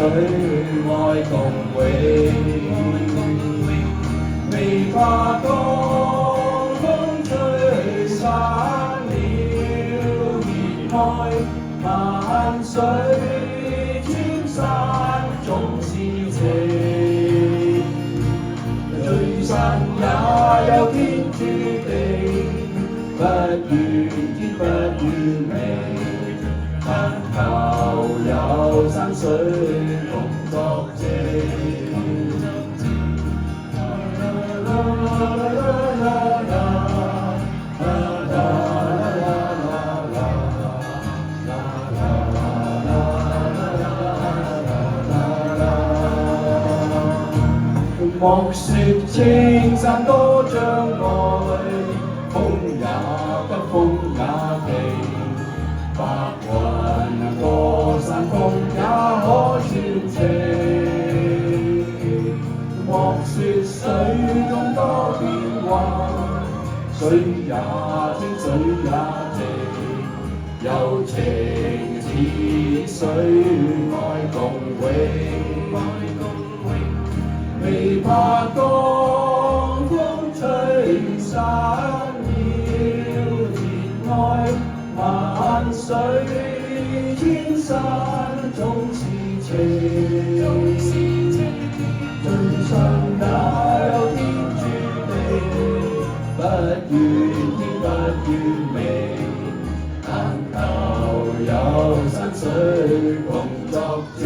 水愛共永，未怕江風吹散了熱愛，萬水千山總是情，最神也有天注定，不怨天不怨地，但求有山水共作證。莫說青山多障礙，風也急風也勁，白雲過山峰也可傳情。莫說水中多變幻，水也清水也靜，有情似水愛共永。未怕江風吹散了熱愛，萬水千山總是情，最上也有天注定，不怨天不怨命，但求有山水共作證。